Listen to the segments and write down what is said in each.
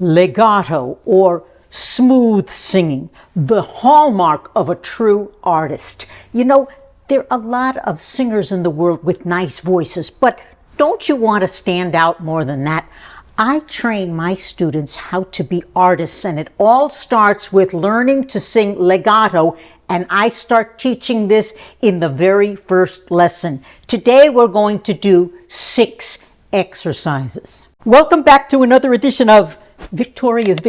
Legato, or smooth singing, the hallmark of a true artist. You know, there are a lot of singers in the world with nice voices, but don't you want to stand out more than that? I train my students how to be artists, and it all starts with learning to sing legato, and I start teaching this in the very first lesson. Today we're going to do 6 exercises. Welcome back to another edition of Victoria's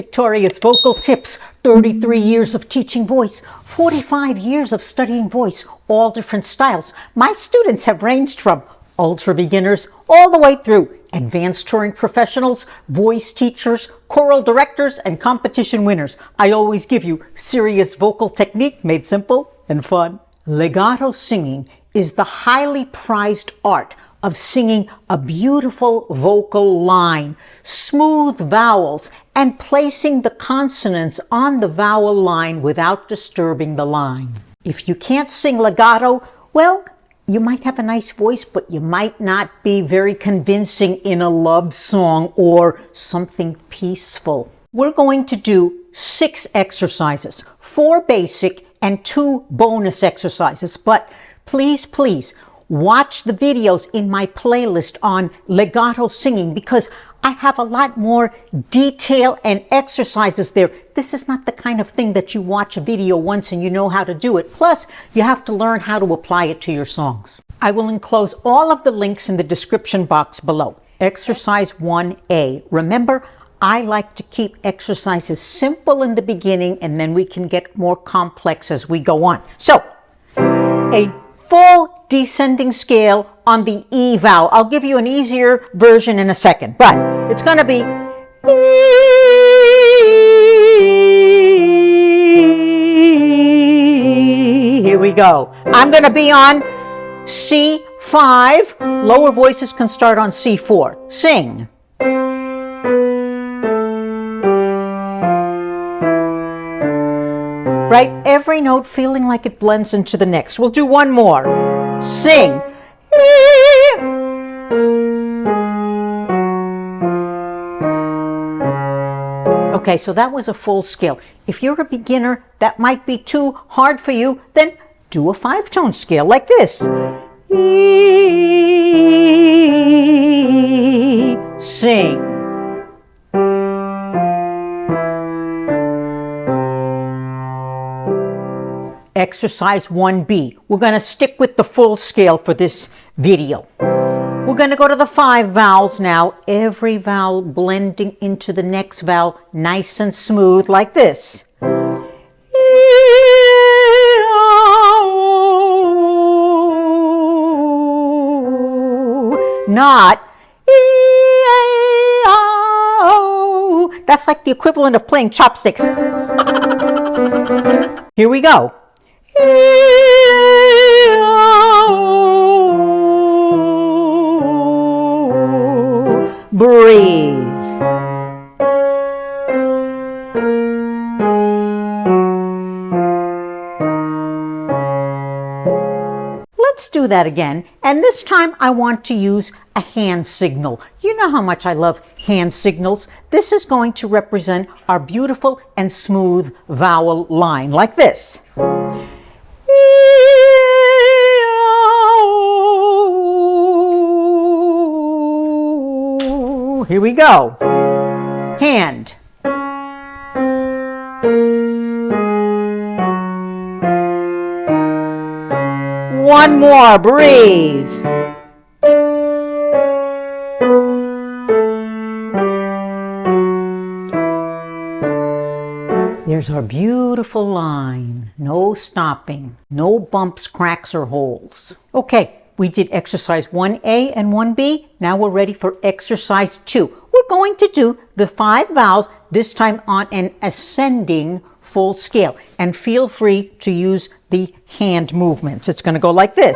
Vocal Tips. 33 years of teaching voice, 45 years of studying voice, all different styles. My students have ranged from ultra beginners all the way through advanced touring professionals, voice teachers, choral directors, and competition winners. I always give you serious vocal technique made simple and fun. Legato singing is the highly prized art of singing a beautiful vocal line, smooth vowels, and placing the consonants on the vowel line without disturbing the line. If you can't sing legato, well, you might have a nice voice, but you might not be very convincing in a love song or something peaceful. We're going to do 6 exercises, 4 basic and 2 bonus exercises, but please, watch the videos in my playlist on legato singing because I have a lot more detail and exercises there. This is not the kind of thing that you watch a video once and you know how to do it. Plus, you have to learn how to apply it to your songs. I will enclose all of the links in the description box below. Exercise 1A. Remember, I like to keep exercises simple in the beginning and then we can get more complex as we go on. So, a full descending scale on the E vowel. I'll give you an easier version in a second, but it's going to be E. Here we go. I'm going to be on C5. Lower voices can start on C4. Sing. Right? Every note feeling like it blends into the next. We'll do one more. Sing. Okay, so that was a full scale. If you're a beginner, that might be too hard for you, then do a 5-tone scale like this. Sing. Exercise 1B. We're going to stick with the full scale for this video. We're going to go to the 5 vowels now. Every vowel blending into the next vowel nice and smooth like this. Not that's like the equivalent of playing chopsticks. Here we go. Breathe. Let's do that again, and this time I want to use a hand signal. You know how much I love hand signals. This is going to represent our beautiful and smooth vowel line like this. Here we go. Hand. One more. Breathe. There's our beautiful line. No stopping. No bumps, cracks, or holes. Okay. We did exercise 1A and 1B. Now we're ready for exercise 2. We're going to do the 5 vowels, this time on an ascending full scale. And feel free to use the hand movements. It's going to go like this.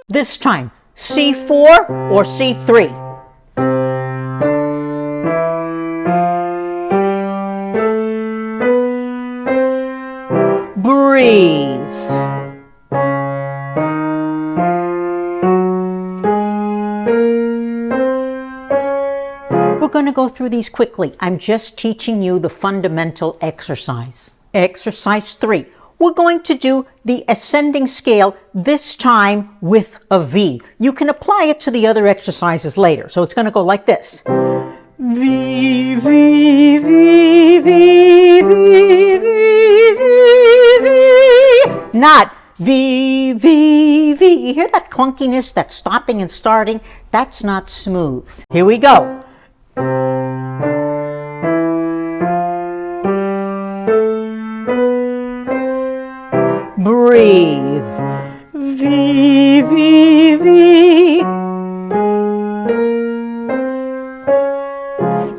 This time, C4 or C3. Breathe. going to go through these quickly. I'm just teaching you the fundamental exercise. Exercise 3. We're going to do the ascending scale, this time with a V. You can apply it to the other exercises later. So it's going to go like this. V, V, V, V, V, V, V, V. Not V, V, V. You hear that clunkiness, that stopping and starting? That's not smooth. Here we go. Breathe. V, V, V.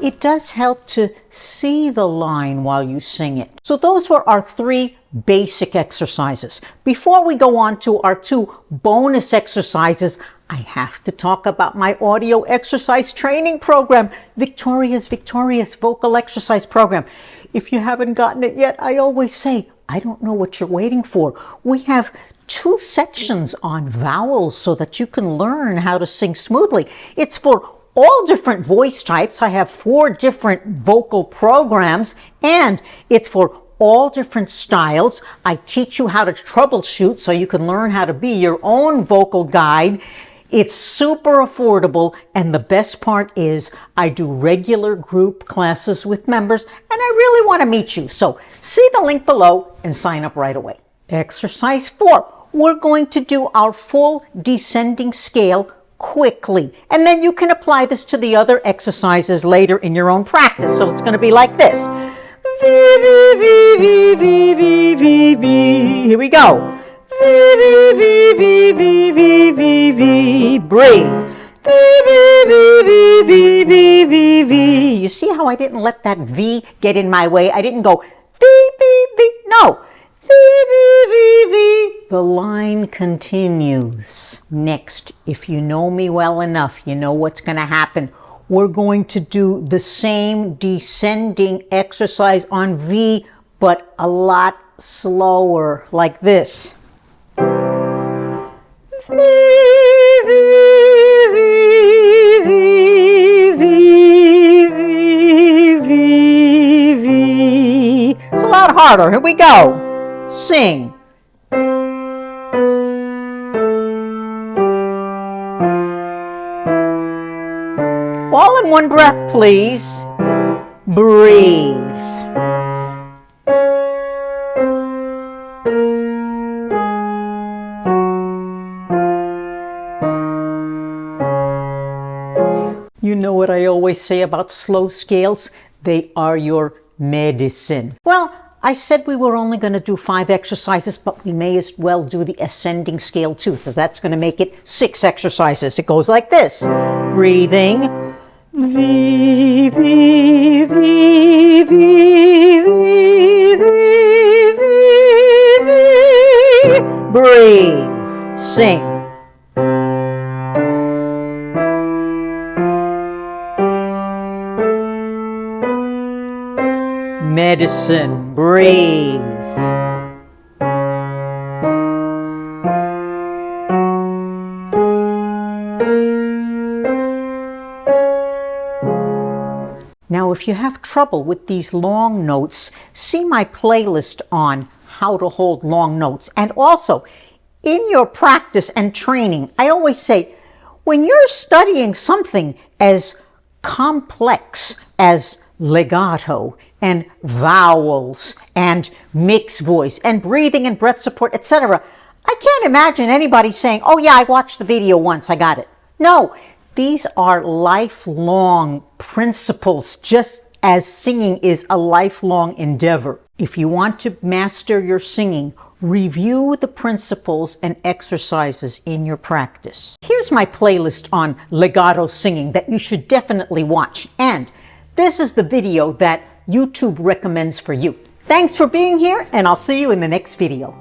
It does help to see the line while you sing it. So those were our 3 basic exercises. Before we go on to our 2 bonus exercises, I have to talk about my audio exercise training program, Victoria's Victorious Vocal Exercise Program. If you haven't gotten it yet, I always say, I don't know what you're waiting for. We have 2 sections on vowels so that you can learn how to sing smoothly. It's for all different voice types. I have 4 different vocal programs, and it's for all different styles. I teach you how to troubleshoot so you can learn how to be your own vocal guide. It's super affordable, and the best part is I do regular group classes with members, and I really want to meet you. So see the link below and sign up right away. Exercise 4. We're going to do our full descending scale quickly, and then you can apply this to the other exercises later in your own practice. So it's going to be like this. V, V, V, V, V, V, V. Here we go. V, V, V, V, V, V, V. Breathe. V, V, V, V, V, V, V. You see how I didn't let that V get in my way? I didn't go V, V, V. No. V, V, V, V. The line continues. Next, if you know me well enough, you know what's going to happen. We're going to do the same descending exercise on V, but a lot slower, like this. V, V, V, V, V, V, V, V. It's a lot harder. Here we go. Sing. All in one breath, please. Breathe. You know what I always say about slow scales? They are your medicine. Well, I said we were only going to do 5 exercises, but we may as well do the ascending scale too, so that's going to make it 6 exercises. It goes like this. Breathing. V, V, V, V, V, V, V, V. Breathe. Sing. Medicine. Breathe. Now, if you have trouble with these long notes, see my playlist on how to hold long notes. And also, in your practice and training, I always say, when you're studying something as complex as legato and vowels and mixed voice and breathing and breath support, etc., I can't imagine anybody saying, oh yeah, I watched the video once, I got it. No, these are lifelong principles, just as singing is a lifelong endeavor. If you want to master your singing, review the principles and exercises in your practice. Here's my playlist on legato singing that you should definitely watch. And this is the video that YouTube recommends for you. Thanks for being here, and I'll see you in the next video.